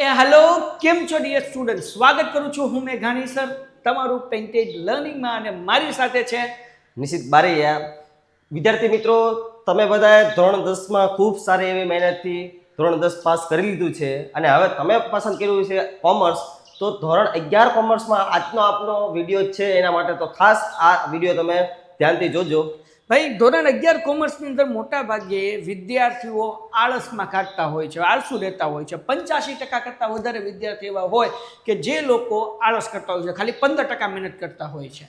Hello કેમ છો dear student, સ્વાગત કરું છું હું મેઘાણી સર તમારું પેઇન્ટેડ લર્નિંગમાં અને મારી સાથે છે નિશિત બારૈયા. વિદ્યાર્થી મિત્રો, તમે બધાએ ધોરણ 10 માં ખૂબ સારી એવી મહેનતથી ધોરણ 10 પાસ કરી લીધું છે અને હવે તમે પસંદ કર્યું છે કોમર્સ. તો ધોરણ 11 કોમર્સમાં આજનો આપનો વિડીયો છે, એના માટે તો ખાસ આ વિડીયો તમે ધ્યાનથી જોજો. ભાઈ. ધોરણ 11 કોમર્સની અંદર મોટા ભાગે વિદ્યાર્થીઓ આળસમાં કાઢતા હોય છે, આળસુ રહેતા હોય છે. 85% કરતાં વધારે વિદ્યાર્થી એવા હોય કે જે લોકો આળસ કરતા હોય છે, ખાલી 15% મહેનત કરતા હોય છે.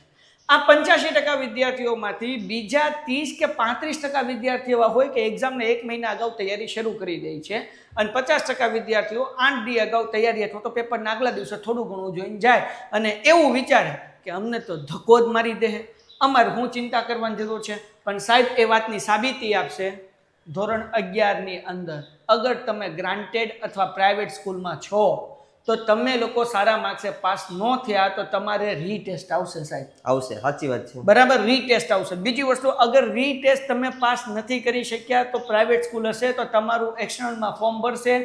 આ 85% વિદ્યાર્થીઓમાંથી બીજા 30 કે 35% વિદ્યાર્થીઓ એવા હોય કે એક્ઝામને 1 મહિના અગાઉ તૈયારી શરૂ કરી દે છે અને 50% વિદ્યાર્થીઓ 8 દી અગાઉ તૈયારી અથવા તો પેપરના આગલા દિવસે થોડું ઘણું જોઈને જાય અને એવું વિચારે કે અમને તો ધક્કો જ મારી દે, અમારે હું ચિંતા કરવાની જરૂર છે. પણ સાહેબ એ વાતની સાબિતી આપશે ધોરણ 11ની અંદર અગર તમે ગ્રાન્ટેડ અથવા પ્રાઇવેટ સ્કૂલમાં છો તો તમે લોકો સારા માર્ક્સે પાસ ન થયા તો તમારે રીટેસ્ટ આવશે સાહેબ. આવશે, સાચી વાત છે. બરાબર, રીટેસ્ટ આવશે. બીજી વસ્તુ, અગર રીટેસ્ટ તમે પાસ નથી કરી શક્યા તો પ્રાઇવેટ સ્કૂલ હશે તો તમારું એક્સટર્નલમાં ફોર્મ ભરશે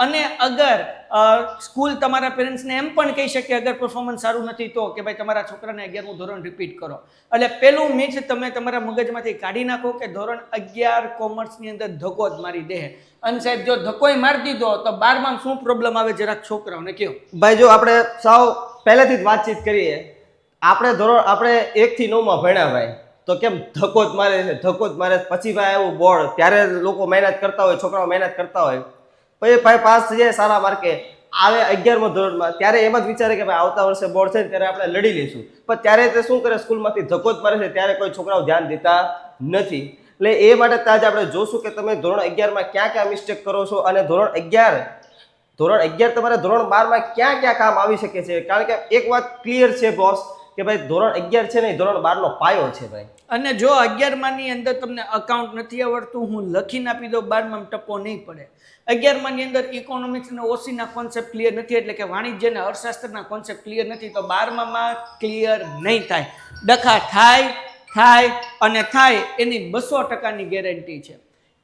અને અગર સ્કૂલ તમારા પેરેન્ટ્સને એમ પણ કહી શકે અગર પરફોર્મન્સ સારું નથી તો કે ભાઈ તમારા છોકરાને 11મું ધોરણ રિપીટ કરો. એટલે પેલું મિક્સ તમે તમારા મગજમાંથી કાઢી નાખો કે ધોરણ 11 કોમર્સની અંદર ધક્કો જ મારી દે. અને સાહેબ જો ધક્કોય મારી દીધો તો 12માં શું પ્રોબ્લેમ આવે જરાક છોકરાઓને કહો. ભાઈ જો આપણે સાવ પહેલેથી જ વાતચીત કરીએ, આપણે 1 થી 9 માં ભણ્યા ભાઈ, તો કેમ ધક્કો જ મારે છે, ધક્કો જ મારે. પછી ભાઈ એવું બોર્ડ, ત્યારે લોકો મહેનત કરતા હોય, છોકરાઓ મહેનત કરતા હોય, પછી ભાઈ પાસ થઈ જાય સારા માર્કે, આવે 11મા ધોરણમાં, ત્યારે એમ જ વિચારે કે ભાઈ આવતા વર્ષે બોર્ડ છે ત્યારે આપણે લડી લઈશું. પણ ત્યારે તે શું કરે, સ્કૂલમાંથી ધક્કો જ મારે છે, ત્યારે કોઈ છોકરાઓ ધ્યાન દેતા નથી. એટલે એ માટે આજે આપણે જોશું કે તમે ધોરણ 11માં ક્યાં ક્યાં મિસ્ટેક કરો છો અને ધોરણ 11 તમારે ધોરણ 12માં ક્યાં ક્યાં કામ આવી શકે છે. કારણ કે એક વાત ક્લિયર છે બોસ કે ભાઈ ધોરણ 11 છે ને ધોરણ 12નો પાયો છે ભાઈ. અને જો 11માની અંદર તમને અકાઉન્ટ નથી આવડતું, હું લખીને આપી દઉં, 12માં ટપ્પો નહીં પડે. 11માની અંદર ઇકોનોમિક્સ અને ઓસીના કોન્સેપ્ટ ક્લિયર નથી, એટલે કે વાણિજ્ય અને અર્થશાસ્ત્રના કોન્સેપ્ટ ક્લિયર નથી તો 12માં ક્લિયર નહીં થાય. ડખા થાય અને થાય એની 200%ની ગેરંટી છે.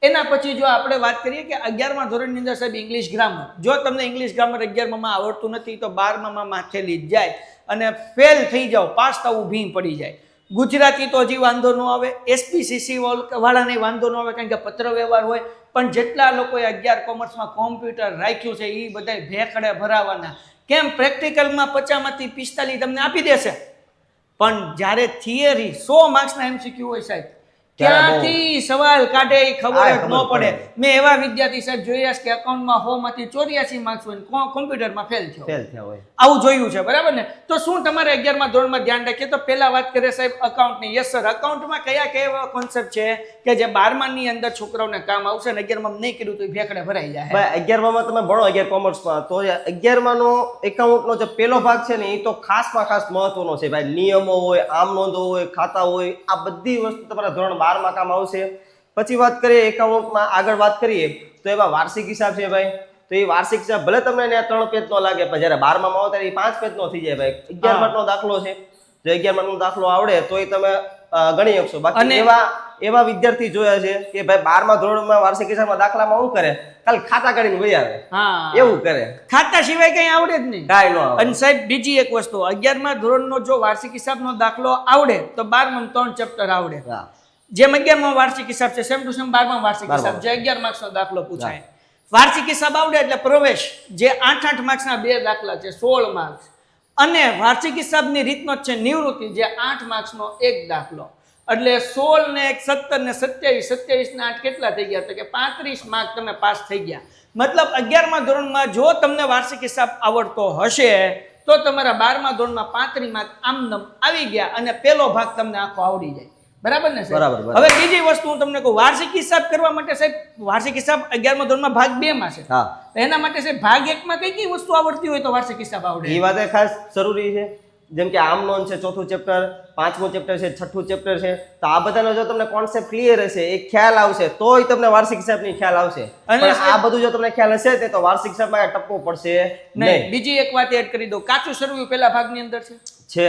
એના પછી જો આપણે વાત કરીએ કે 11મા ધોરણની અંદર સાહેબ ઇંગ્લિશ ગ્રામર, જો તમને ઇંગ્લિશ ગ્રામર 11માં આવડતું નથી તો 12માં માથેલી જ જાય અને ફેલ થઈ જાઓ, પાસ થવું ભીમ પડી જાય. ગુજરાતી તો હજી વાંધો ન આવે, એસપીસીસી વાળાને વાંધો ન આવે કારણ કે પત્ર વ્યવહાર હોય. પણ જેટલા લોકોએ 11 કોમર્સમાં કોમ્પ્યુટર રાખ્યું છે એ બધા ભેખડે ભરાવાના. કેમ? પ્રેક્ટિકલમાં 50માંથી 45 તમને આપી દેશે, પણ જ્યારે થિયરી 100 માર્ક્સના એમસીક્યુ હોય સાહેબ, ક્યાંથી સવાલ કાઢે એ ખબર જ ન પડે. મેં એવા વિદ્યાર્થી સાહેબ જોયા છે કે એકાઉન્ટમાં 100માંથી 84 માર્ક્સ હોય, કોમ્પ્યુટરમાં ફેલ થયો હોય. આવું જોયું છે, બરાબર ને? તો શું તમારે 11મા ધોરણમાં ધ્યાન રાખીએ તો પહેલા વાત કરીએ સાહેબ અકાઉન્ટની. યસ સર, અકાઉન્ટમાં કયા કયા કોન્સેપ્ટ છે કે જે 12માની અંદર છોકરાઓને કામ આવશે અને 11માં નહીં કર્યું તો ભેખડે ભરાઈ જાય. ભાઈ 11માં તમે ભણો 11 કોમર્સમાં તો 11માનો એકાઉન્ટનો જે પહેલો ભાગ છે ને એ તો ખાસમાં ખાસ મહત્વનો છે ભાઈ. નિયમો હોય, આમ નોંધો હોય, ખાતા હોય, આ બધી વસ્તુ તમારા ધોરણ 12માં કામ આવશે. પછી વાત કરીએ એકાઉન્ટમાં, આગળ વાત કરીએ તો એમાં વાર્ષિક હિસાબ છે ભાઈ. તો એ વાર્ષિક હિસાબ ભલે તમને 3 પેજનો લાગે પણ જ્યારે 12માં આવો ત્યારે 5 પેજનો થઈ જાય ભાઈ. 11 માર્કનો દાખલો છે, જો 11 માર્કનો દાખલો આવડે તો એ તમે ગણી શકશો. બાકી એવા વિદ્યાર્થી જોયા છે કે ભાઈ 12મા ધોરણમાં વાર્ષિક હિસાબમાં દાખલામાં શું કરે, ખાલી ખાતા કાઢીને વહી આવે, એવું કરે, ખાતા સિવાય કઈ આવડે જ નહીં, કાંઈ ન આવડે. અને સાહેબ બીજી એક વસ્તુ, 11મા ધોરણનો જો વાર્ષિક હિસાબનો દાખલો આવડે તો 12માં 3 ચેપ્ટર આવડે. જેમ 11માં વાર્ષિક હિસાબ છે સેમ ટુ સેમ 12માં વાર્ષિક હિસાબ, જે 11 માર્ક્સનો દાખલો પૂછાય. વાર્ષિક હિસાબ આવડે એટલે પ્રવેશ, જે 8 માર્ક્સના 2 દાખલા છે 16 માર્ક્સ, અને વાર્ષિક હિસાબની રીતનો છે નિવૃત્તિ, જે 8 માર્ક્સનો 1 દાખલો. એટલે 16 ને 1 17 ને 27, 27 ને 8 કેટલા થઈ ગયા? તો કે 35 માર્ક તમે પાસ થઈ ગયા. મતલબ 11મા ધોરણમાં જો તમને વાર્ષિક હિસાબ આવડતો હશે તો તમારા 12મા ધોરણમાં 35 માર્ક આમનમ આવી ગયા અને પેલો ભાગ તમને આખો આવડી જાય. બરાબર ને સાહેબ? હવે બીજી વસ્તુ હું તમને કહું, વાર્ષિક હિસાબ કરવા માટે સાહેબ, વાર્ષિક હિસાબ 11મા ધોરણમાં ભાગ 2 માં છે. એના માટે સાહેબ ભાગ 1 માં કઈ કઈ વસ્તુ આવડતી હોય તો વાર્ષિક હિસાબ આવડે? એ વાત ખાસ જરૂરી છે. જેમ કે આમ નોંધ છે, 4થું ચેપ્ટર, 5મું ચેપ્ટર છે, 6થું ચેપ્ટર છે. તો આ બધાનો જો તમને કોન્સેપ્ટ ક્લિયર હશે, એક ખ્યાલ આવશે તોય તમને વાર્ષિક હિસાબની ખ્યાલ આવશે. અને આ બધું જો તમને ખ્યાલ હશે તો વાર્ષિક હિસાબમાં ટપ્પો પડશે નહીં. બીજી એક વાત એડ કરી દઉં, કાચું સરવૈયું પહેલા ભાગની અંદર છે.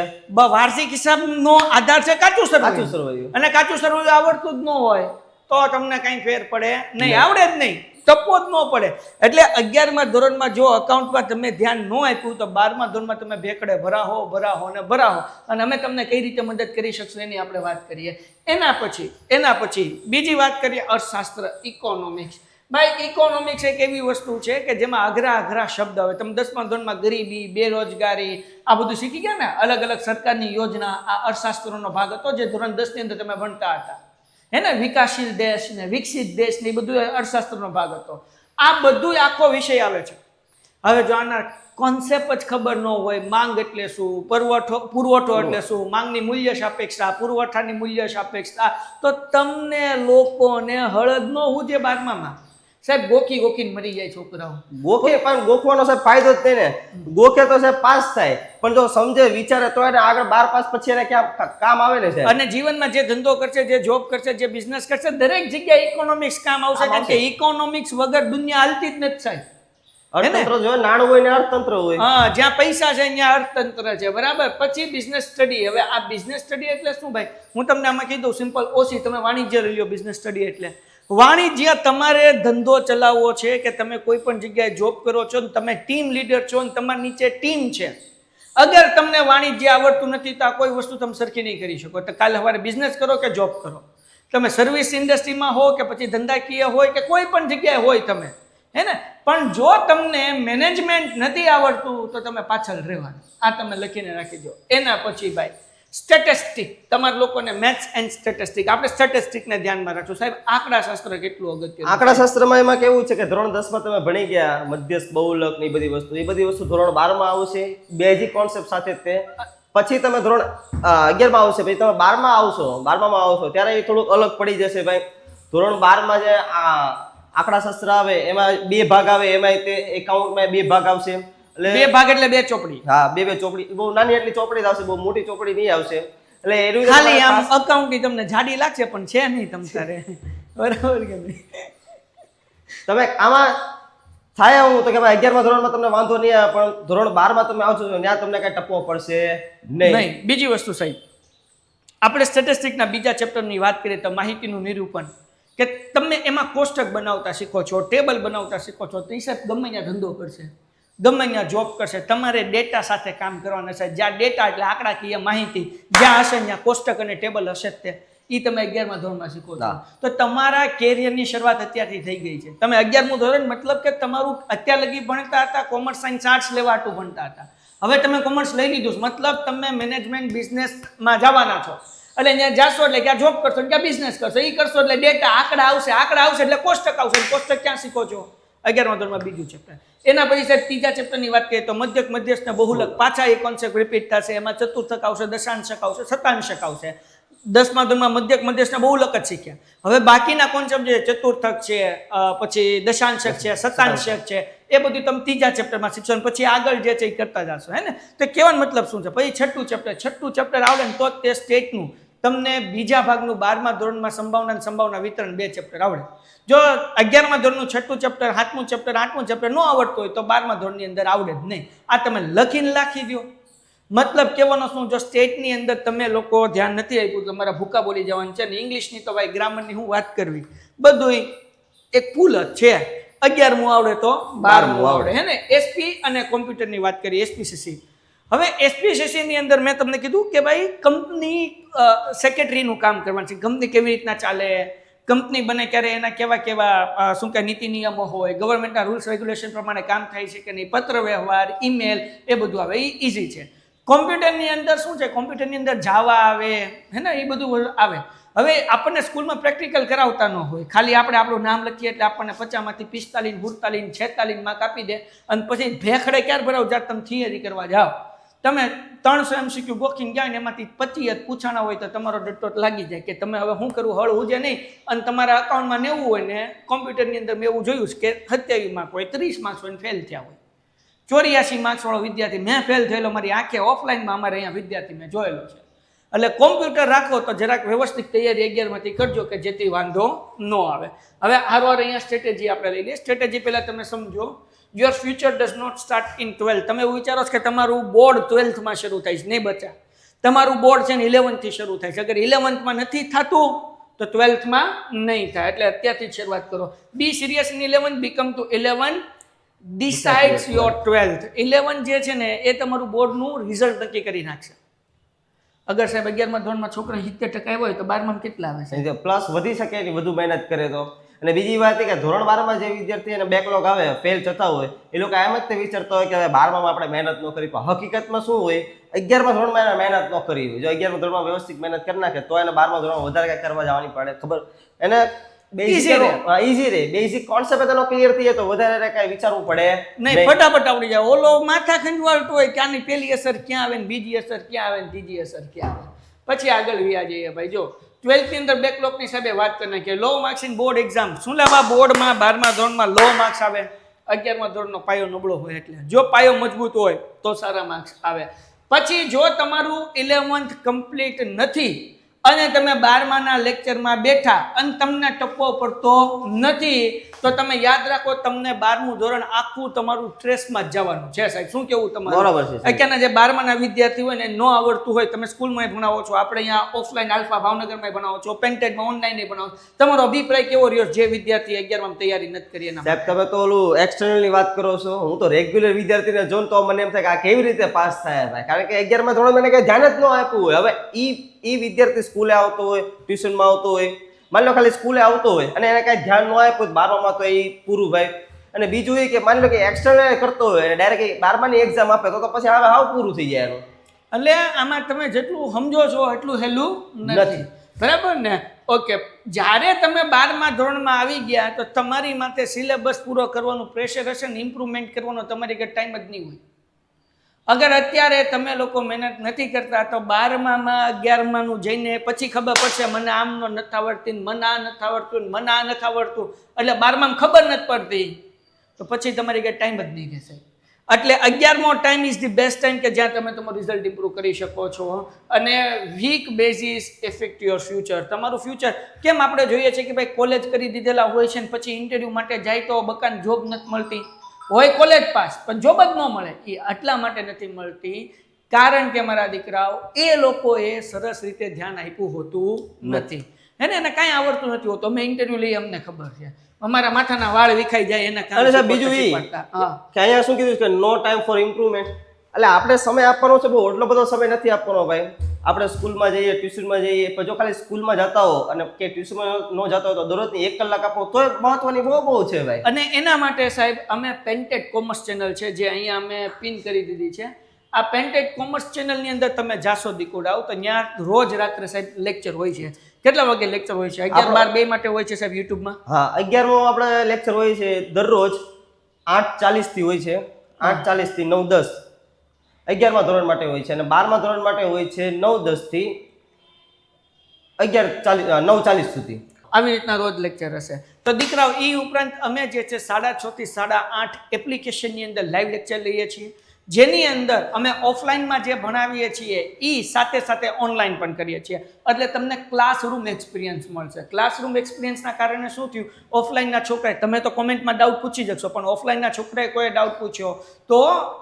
વાર્ષિક હિસાબનો આધાર છે કાચું સરવૈયું, અને કાચું સરવૈયું આવડતું જ ન હોય તો તમને કાંઈ ફેર પડે નહીં, આવડે જ નહીં, ટપો જ ન પડે. એટલે 11મા ધોરણમાં જો અકાઉન્ટમાં તમે ધ્યાન ન આપ્યું તો 12મા ધોરણમાં તમે ભેખડે ભરાહો અને અમે તમને કઈ રીતે મદદ કરી શકશું એની આપણે વાત કરીએ. એના પછી બીજી વાત કરીએ અર્થશાસ્ત્ર, ઇકોનોમિક્સ. ભાઈ ઇકોનોમિક્સ એક એવી વસ્તુ છે કે જેમાં અઘરા શબ્દ આવે. તમે 10મા ધોરણમાં ગરીબી, બેરોજગારી આ બધું શીખી ગયા ને, અલગ અલગ સરકારની યોજના, આ અર્થશાસ્ત્રનો ભાગ હતો જે ધોરણ 10 ની અંદર તમે ભણતા હતા. હે ને, વિકાસશીલ દેશ ને વિકસિત દેશ ને એ બધું અર્થશાસ્ત્રનો ભાગ હતો. આ બધું આખો વિષય આવે છે. હવે જો આના કોન્સેપ્ટ જ ખબર ન હોય, માંગ એટલે શું, પુરવઠો એટલે શું, માંગની મૂલ્ય સાપેક્ષતા, પુરવઠાની મૂલ્ય સાપેક્ષતા, તો તમને લોકોને હળદ ન હુજે 12માં. સાહેબ ગોખીને મરી જાય છોકરાઓ. પણ ગોખવાનો સાહેબ ફાયદો જ નહીં ને. ગોખે તો સાહેબ પાસ થાય, પણ જો સમજે વિચારે તો એને આગળ 12 પાસ પછી એને ક્યાં કામ આવે ને સાહેબ. અને જીવનમાં જે ધંધો કરશે, જે જોબ કરશે, જે બિઝનેસ કરશે, દરેક જગ્યાએ ઇકોનોમિક્સ કામ આવશે. કેમ કે ઇકોનોમિક્સ વગર દુનિયા હાલતી જ નથી સાહેબ. અર્થતંત્ર જો નાણું હોય ને અર્થતંત્ર હોય. હા, જ્યાં પૈસા છે ત્યાં અર્થતંત્ર છે, બરાબર. પછી બિઝનેસ સ્ટડી. હવે આ બિઝનેસ સ્ટડી એટલે શું ભાઈ? હું તમને આમાં કીધું સિમ્પલ ઓછી, તમે વાણિજ્ય લઈ લો. બિઝનેસ સ્ટડી એટલે વાણિજ્ય, તમારે ધંધો ચલાવવો છે કે તમે કોઈ પણ જગ્યાએ જોબ કરો છો ને તમે ટીમ લીડર છો ને તમારી નીચે ટીમ છે. અગર તમને વાણિજ્ય આવડતું નથી તો આ કોઈ વસ્તુ તમે સરખી નહીં કરી શકો. તો કાલે સવારે બિઝનેસ કરો કે જોબ કરો, તમે સર્વિસ ઇન્ડસ્ટ્રીમાં હો કે પછી ધંધાકીય હોય કે કોઈ પણ જગ્યાએ હોય તમે, હે ને, પણ જો તમને મેનેજમેન્ટ નથી આવડતું તો તમે પાછળ રહેવાનું. આ તમે લખીને રાખી દો. એના પછી ભાઈ સ્ટેટિસ્ટિક. તમારા લોકોને મેથ્સ એન્ડ સ્ટેટિસ્ટિક, આપણે સ્ટેટિસ્ટિકને ધ્યાનમાં રાખશું. સાહેબ આંકડાશાસ્ત્ર કેટલું અગત્યનું. આંકડાશાસ્ત્રમાં એમાં કેવું છે કે ધોરણ 10માં તમે ભણી ગયા મધ્યસ્થ, બહુલક ને એ બધી વસ્તુ ધોરણ 12માં આવશે, બેઝિક કોન્સેપ્ટ સાથે તે. પછી તમે ધોરણ 11માં આવશે, પછી તમે 12માં આવશો, 12માં આવશો ત્યારે એ થોડુંક અલગ પડી જશે ભાઈ. ધોરણ 12માં જે આંકડાશાસ્ત્ર આવે એમાં 2 ભાગ આવે, એમાં તે એકાઉન્ટમાં 2 ભાગ આવશે. એટલે 2 ભાગ એટલે 2 ચોપડી. હા, 2 ચોપડી. બહુ નાની એટલી ચોપડી આવશે, બહુ મોટી ચોપડી નહીં આવશે. એટલે એનું ખાલી આમ અકાઉન્ટની તમને જાડી લાગશે પણ છે નહીં તમ તારે, બરાબર કે નહીં? તમે આમાં થાય હું તો કે ભાઈ 11મા ધોરણમાં તમને વાંધો નહીં આવે, પણ ધોરણ 12માં તમે આવશો ત્યાં તમને કઈ ટપવો પડશે નહીં. બીજી વસ્તુ સાહેબ, આપણે સ્ટેટિસ્ટિકના બીજા ચેપ્ટરની વાત કરીએ તો માહિતીનું નિરૂપણ, કે તમે એમાં કોષ્ટક બનાવતા શીખો છો, ટેબલ બનાવતા શીખો છો. તો એ સાહેબ ગમે ત્યાં ધંધો કરશે, ગમે ત્યાં જોબ કરશે, તમારે ડેટા સાથે કામ કરવાના છે. જ્યાં ડેટા એટલે આંકડાકીય માહિતી જ્યાં હશે ત્યાં કોષ્ટક અને ટેબલ હશે જ તે. એ તમે 11મા ધોરણમાં શીખો છો. તો તમારા કેરિયરની શરૂઆત અત્યારથી થઈ ગઈ છે. તમે 11મું ધોરણ મતલબ કે તમારું અત્યાર લગી ભણતા હતા કોમર્સ, સાયન્સ, આર્ટ્સ લેવા હાટું ભણતા હતા. હવે તમે કોમર્સ લઈ લીધું, મતલબ તમે મેનેજમેન્ટ બિઝનેસમાં જવાના છો. એટલે ત્યાં જાશો એટલે ક્યાં જોબ કરશો, ક્યાં બિઝનેસ કરશો, એ કરશો એટલે ડેટા આંકડા આવશે એટલે કોષ્ટક આવશે. કોષ્ટક ક્યાં શીખો છો? 11મા ધોરણમાં બીજું ચેપ્ટર. એના પછી સાહેબ ત્રીજા ચેપ્ટરની વાત કરીએ તો મધ્યસ્થ ને બહુલક. પાછા એ કોન્સેપ્ટ રિપીટ થશે. એમાં ચતુર્થક આવશે, દશાંશક આવશે, શતાંશક આવશે. 10મા ધોરણમાં મધ્યસ્થ ને બહુલક જ શીખ્યા. હવે બાકીના કોન્સેપ્ટ જે ચતુર્થક છે, પછી દશાંશક છે, શતાંશક છે, એ બધું તમે ત્રીજા ચેપ્ટરમાં શીખશો. પછી આગળ જે છે એ કરતા જશો, હે ને. તો કહેવાનો મતલબ શું છે? પછી છઠ્ઠું ચેપ્ટર આવડે ને તો જ તે સ્ટેટનું તમને બીજા ભાગનું 12મા ધોરણમાં સંભાવના વિતરણ 2 ચેપ્ટર આવડે. જો 11મા ધોરણનું 6ઠું ચેપ્ટર, 7મું ચેપ્ટર, 8મું ચેપ્ટર ન આવડતું હોય તો 12મા ધોરણની અંદર આવડે જ નહીં. આ તમે લખીને રાખી દો. મતલબ કહેવાનો શું, જો સ્ટેટની અંદર તમે લોકો ધ્યાન નથી આપ્યું, તમારા ભૂકા બોલી જવાનું છે ને. ઇંગ્લિશની તો ભાઈ ગ્રામરની હું વાત કરવી, બધું એક પુલ જ છે. 11મું આવડે તો 12મું આવડે, હે ને. એસપી અને કોમ્પ્યુટરની વાત કરીએ, એસપીસીસી. હવે એસપીસીસીની અંદર મેં તમને કીધું કે ભાઈ કંપની સેક્રેટરીનું કામ કરવાનું છે. કંપની કેવી રીતના ચાલે, કંપની બને ક્યારે, એના કેવા શું કે નીતિ નિયમો હોય, ગવર્મેન્ટના રૂલ્સ રેગ્યુલેશન પ્રમાણે કામ થાય છે કે નહીં, પત્ર વ્યવહાર, ઈમેલ, એ બધું આવે. એ ઇઝી છે. કોમ્પ્યુટરની અંદર શું છે? કોમ્પ્યુટરની અંદર જાવા આવે, હે ને, એ બધું આવે. હવે આપણને સ્કૂલમાં પ્રેક્ટિકલ કરાવતા ન હોય, ખાલી આપણે આપણું નામ લખીએ એટલે આપણને 50માંથી 45, 45, 46 માર્ક આપી દે. અને પછી ભેખડે ક્યારે ભરાવ જાત તમે થિયરી કરવા જાઓ. તમે 300 MCQ ગોખીને ગયા ને એમાંથી 25 પૂછાણા હોય તો તમારો ડટ્ટો લાગી જાય કે તમે હવે શું કરવું, હળ ઉજે નહીં. અને તમારા અકાઉન્ટમાં 90 હોય ને કોમ્પ્યુટરની અંદર મેં એવું જોયું છે કે 27 માર્ક હોય, 30 માર્ક્સ હોય, ફેલ થયા હોય. 84 માર્ક્સ વાળો વિદ્યાર્થી મેં ફેલ થયેલો મારી આંખે ઓફલાઈનમાં અમારે અહીંયા વિદ્યાર્થી મેં જોયેલો છે. એટલે કોમ્પ્યુટર રાખો તો જરાક વ્યવસ્થિત તૈયારી 11માંથી કરજો કે જેથી વાંધો ન આવે. હવે હારવાર અહીંયા સ્ટ્રેટેજી આપણે લઈ લઈએ. સ્ટ્રેટેજી પહેલાં તમે સમજો, your future does not start in 12. તમે એવું વિચારો છો કે તમારું બોર્ડ 12th માં શરૂ થાય છે, નહીં બચા. તમારું બોર્ડ છે ને 11th થી શરૂ થાય છે. અગર 11th માં નથી થતું તો 12થમાં નહીં થાય. એટલે અત્યારથી જ શરૂઆત કરો. Be serious in 11, become to 11 decides your 12th. 11 જે છે ને એ તમારું બોર્ડનું રિઝલ્ટ નક્કી કરી નાખશે. અગર સાહેબ 11મા ધોરણમાં છોકરા 70% આવ્યો હોય તો 12માં કેટલા આવે છે? પ્લસ વધી શકે એની વધુ મહેનત કરે તો. અને બીજી વાત એ કે ધોરણ 12માં જે વિદ્યાર્થીને બેકલોગ આવે, ફેલ થતા હોય, એ લોકો એમ જ તે વિચારતા હોય કે હવે 12માં આપણે મહેનત ન કરી. પણ હકીકતમાં શું હોય, 11મા ધોરણમાં એને મહેનત ન કરી હોય. જો 11મા ધોરણમાં વ્યવસ્થિત મહેનત કરી નાખે તો એને 12મા ધોરણમાં વધારે કંઈ કરવા જવાની પડે ખબર. એને ઈઝી રહે, બેઝિક કોન્સેપ્ટ એનો ક્લિયર થઈ જાય તો વધારે કઈ વિચારવું પડે નહીં, ફટાફટ આવડી જાય. ઓલો માથા ખંજવાળતો હોય કે આની પહેલી અસર ક્યાં આવે ને બીજી અસર ક્યાં આવે ને ત્રીજી અસર ક્યાં આવે, પછી આગળ વ્યા જઈએ. ભાઈ જો 12th ની અંદર બેકલોગની સાહેબે વાત કરી નાખીએ. લો માર્ક્સ ઇન બોર્ડ એક્ઝામ. શું લેવા બોર્ડમાં 12મા ધોરણમાં લો માર્ક્સ આવે? 11મા ધોરણનો પાયો નબળો હોય એટલે. જો પાયો મજબૂત હોય તો સારા માર્ક્સ આવે. પછી જો તમારું 11th કમ્પ્લીટ નથી અને તમે 12માના લેક્ચરમાં બેઠા અને તમને ટપ્પો પડતો નથી તો તમે યાદ રાખો તમને 12મું ધોરણ આખું તમારું સ્ટ્રેસમાં જ જવાનું છે. સાહેબ શું કેવું તમારું? બરાબર છે. અત્યારના જે 12માના વિદ્યાર્થી હોય ને ન આવડતું હોય, તમે સ્કૂલમાં ભણાવો છો, આપણે અહીંયા ઓફલાઈન આલ્ફા ભાવનગરમાં ભણાવો છો, પેન્ટેડમાં ઓનલાઈન ભણાવો, તમારો અભિપ્રાય કેવો રહ્યો જે વિદ્યાર્થી 11માં તૈયારી નથી કરી એના? સાહેબ તમે તો ઓલું એક્સટર્નલની વાત કરો છો, હું તો રેગ્યુલર વિદ્યાર્થીને જોઉં તો મને એમ થાય કે આ કેવી રીતે પાસ થયા હતા. કારણ કે 11મા ધોરણ મને કઈ ધ્યાન જ ન આપ્યું હોય. હવે ઈ વિદ્યાર્થી સ્કૂલે આવતો હોય, ટ્યુશનમાં આવતો હોય, માની લો ખાલી સ્કૂલે આવતો હોય અને એને કાંઈ ધ્યાન ન આપ્યું 12માં તો એ પૂરું ભાઈ. અને બીજું એ કે માની લો કે એક્સટર્નલ કરતો હોય અને ડાયરેક્ટ 12માની એક્ઝામ આપે તો પછી હવે હાવ પૂરું થઈ જાય એનું. એટલે આમાં તમે જેટલું સમજો છો એટલું હેલું નથી, બરાબર ને? ઓકે, જ્યારે તમે 12મા ધોરણમાં આવી ગયા તો તમારી માથે સિલેબસ પૂરો કરવાનું પ્રેશર હશે ને ઇમ્પ્રુવમેન્ટ કરવાનો તમારી કે ટાઈમ જ નહીં હોય. અગર અત્યારે તમે લોકો મહેનત નથી કરતા તો 12મામાં 11માનું જઈને પછી ખબર પડશે મને આમનો નથી આવડતી, મને આ નથી આવડતું, મને આ નથી આવડતું, એટલે 12મામાં ખબર નથી પડતી તો પછી તમારી કંઈ ટાઈમ જ નહીં રહેશે. એટલે 11મો time is the best time કે જ્યાં તમે તમારું રિઝલ્ટ ઇમ્પ્રૂવ કરી શકો છો. અને week basis affect your future. તમારું ફ્યુચર કેમ આપણે જોઈએ છે કે ભાઈ કોલેજ કરી દીધેલા હોય છે ને પછી ઇન્ટરવ્યૂ માટે જાય તો બકાન જોબ નથી મળતી હોય, કોલેજ પાસ પણ જોબ જ ન મળે. એ આટલા માટે નથી મળતી કારણ કે મારા દીકરાઓ એ લોકોએ સરસ રીતે ધ્યાન આપ્યું હોતું નથી, હે ને? એને કાંઈ આવડતું નથી હોતું. અમે ઇન્ટરવ્યુ લઈએ અમને ખબર છે, અમારા માથાના વાળ વિખાઈ જાય એના કારણે. બીજું એ કે અહીંયા શું કીધું કે નો ટાઈમ ફોર ઇમ્પ્રુવમેન્ટ. એટલે આપણે સમય આપવાનો છે, બહુ એટલો બધો સમય નથી આપવાનો ભાઈ. આપણે સ્કૂલમાં જઈએ, ટ્યુશનમાં જઈએ, પણ જો ખાલી સ્કૂલમાં જતા હો અને કે ટ્યુશનમાં ન જતા હોય તો દરરોજની 1 કલાક આપો તો મહત્વની બહુ છે ભાઈ. અને એના માટે સાહેબ અમે પેન્ટેડ કોમર્સ ચેનલ છે જે અહીંયા અમે પિન કરી દીધી છે. આ પેન્ટેડ કોમર્સ ચેનલની અંદર તમે જાશો દીકુડાઓ તો ત્યાં રોજ રાત્રે સાહેબ લેક્ચર હોય છે. કેટલા વાગે લેક્ચર હોય છે? 11, 12 બે માટે હોય છે સાહેબ યુટ્યુબમાં. હા, 11મો આપણે લેક્ચર હોય છે દરરોજ 8:40 થી હોય છે, 8:40 થી 9:10 11મા ધોરણ માટે હોય છે. અને 12મા ધોરણ માટે હોય છે 9:10 થી 9:40 સુધી. આવી રીતના રોજ લેક્ચર હશે. તો દીકરાઓ એ ઉપરાંત અમે જે છે 6:30 થી 8:30 એપ્લિકેશનની અંદર લાઈવ લેક્ચર લઈએ છીએ, જેની અંદર અમે ઓફલાઈનમાં જે ભણાવીએ છીએ એ સાથે સાથે ઓનલાઈન પણ કરીએ છીએ. એટલે તમને ક્લાસરૂમ એક્સપિરિયન્સ મળશે. ક્લાસરૂમ એક્સપિરિયન્સના કારણે શું થયું, ઓફલાઈનના છોકરાએ, તમે તો કોમેન્ટમાં ડાઉટ પૂછી શકશો, પણ ઓફલાઈનના છોકરાએ કોઈ ડાઉટ પૂછ્યો તો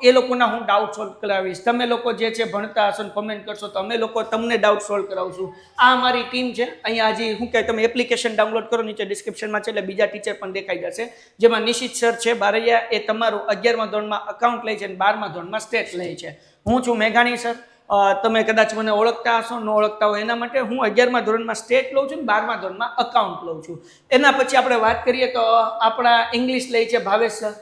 એ લોકોના હું ડાઉટ સોલ્વ કરાવીશ. તમે લોકો જે છે ભણતા હશો ને કોમેન્ટ કરશો તો અમે લોકો તમને ડાઉટ સોલ્વ કરાવશું. આ અમારી ટીમ છે. અહીંયા હજી શું કહે, તમે એપ્લિકેશન ડાઉનલોડ કરો, નીચે ડિસ્ક્રિપ્શનમાં છે, એટલે બીજા ટીચર પણ દેખાઈ જશે. જેમાં નિશિત સર છે બારૈયા, એ તમારું 11મા ધોરણમાં અકાઉન્ટ લે છે અને 12મા ધોરણમાં સ્ટેટ લે છે. હું છું મેઘાણી સર. તમે કદાચ મને ઓળખતા હશો, ન ઓળખતા હોય એના માટે હું 11મા ધોરણમાં સ્ટેટ લઉં છું ને 12મા ધોરણમાં અકાઉન્ટ લઉં છું. એના પછી આપણે વાત કરીએ તો આપણા ઇંગ્લિશ લે છે ભાવેશ સર,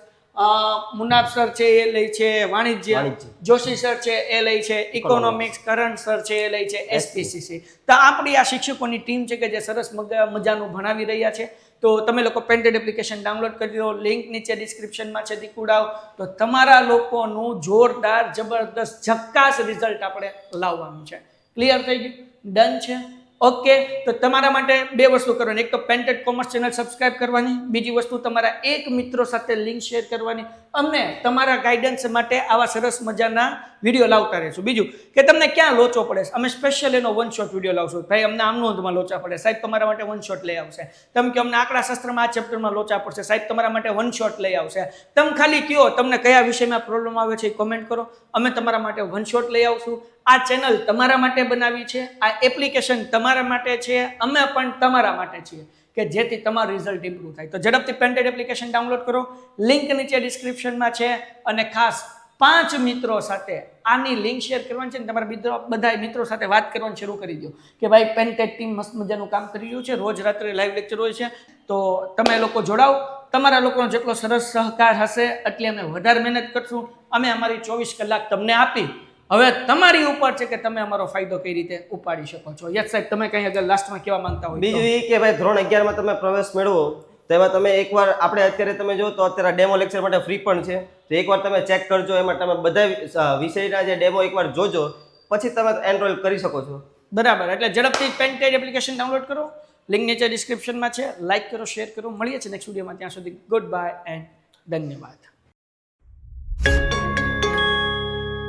મુનાફ સર છે એ લે છે વાણિજ્ય, જોશી સર છે એ લે છે ઇકોનોમિક્સ, કરણ સર છે એ લે છે એસપીસીસી. તો આપણી આ શિક્ષકોની ટીમ છે કે જે સરસ મજાનું ભણાવી રહ્યા છે. તો તમે લોકો પેન્ટેડ એપ્લિકેશન ડાઉનલોડ કરી લો, લિંક નીચે ડિસ્ક્રિપ્શનમાં છે દીકુડાઓ. તો તમારા લોકોનું જોરદાર જબરદસ્ત ઝક્કાસ રિઝલ્ટ આપણે લાવવાનું છે. ક્લિયર થઈ ગયું? ડન છે? ઓકે. તો તમારા માટે બે વસ્તુ કરવાની, એક તો પેન્ટેડ કોમર્સ ચેનલ સબસ્ક્રાઇબ કરવાની, બીજી વસ્તુ તમારા એક મિત્રો સાથે લિંક શેર કરવાની. અમે તમારા ગાઈડન્સ માટે આવા સરસ મજાના વિડીયો લાવતા રહીશું. બીજું કે તમને ક્યાં લોચો પડે છે, અમે સ્પેશિયલ એનો વન શોટ વિડીયો લાવશું. ભાઈ અમને આમ નોંધમાં લોચા પડે, સાહેબ તમારા માટે વન શોટ લઈ આવશે. તમે કે અમને આંકડા શાસ્ત્રમાં આ ચેપ્ટરમાં લોચા પડશે, સાહેબ તમારા માટે વન શોટ લઈ આવશે. તમે ખાલી કયો તમને કયા વિષયમાં પ્રોબ્લેમ આવે છે એ કોમેન્ટ કરો, અમે તમારા માટે વન શોટ લઈ આવશું. આ ચેનલ તમારા માટે બનાવી છે, આ એપ્લિકેશન તમારા માટે છે, અમે પણ તમારા માટે છીએ કે જેથી તમારું રિઝલ્ટ ઇમ્પ્રૂવ થાય. તો ઝડપથી પેન્ટેડ એપ્લિકેશન ડાઉનલોડ કરો, લિંક નીચે ડિસ્ક્રિપ્શનમાં છે. અને ખાસ 5 મિત્રો સાથે આની લિંક શેર કરવાની છે ને તમારા બધા મિત્રો સાથે વાત કરવાનું શરૂ કરી દો કે ભાઈ પેન્ટેડ ટીમ મસ્ત મજાનું કામ કરી રહ્યું છે, રોજ રાત્રે લાઈવ લેક્ચર હોય છે, તો તમે લોકો જોડાઓ. તમારા લોકોનો જેટલો સરસ સહકાર હશે એટલી અમે વધારે મહેનત કરશું. અમે અમારી 24 કલાક તમને આપી, હવે તમારી ઉપર છે કે તમે અમારો ફાયદો કઈ રીતે ઉપાડી શકો છો. યસ સાહેબ, તમે કંઈ અગર લાસ્ટમાં કહેવા માંગતા હોય? બીજું એ કે ભાઈ ધોરણ 11 માં તમે પ્રવેશ મેળવો તેમાં તમે એકવાર આપણે અત્યારે તમે જો તો અત્યારે ડેમો લેક્ચર માટે ફ્રી પણ છે, તો એકવાર તમે ચેક કરજો. એમાં તમે બધા વિષયના જે ડેમો એકવાર જોજો, પછી તમે એનરોલ કરી શકો છો. બરાબર, એટલે ઝડપથી પેન્ટેડ એપ્લિકેશન ડાઉનલોડ કરો, લિંક નીચે ડિસ્ક્રિપ્શનમાં છે. લાઈક કરો, શેર કરો. મળીએ છીએ નેક્સ્ટ વિડીયોમાં. ત્યાં સુધી ગુડ બાય એન્ડ ધન્યવાદ.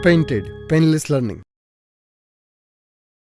Painted Painless Learning.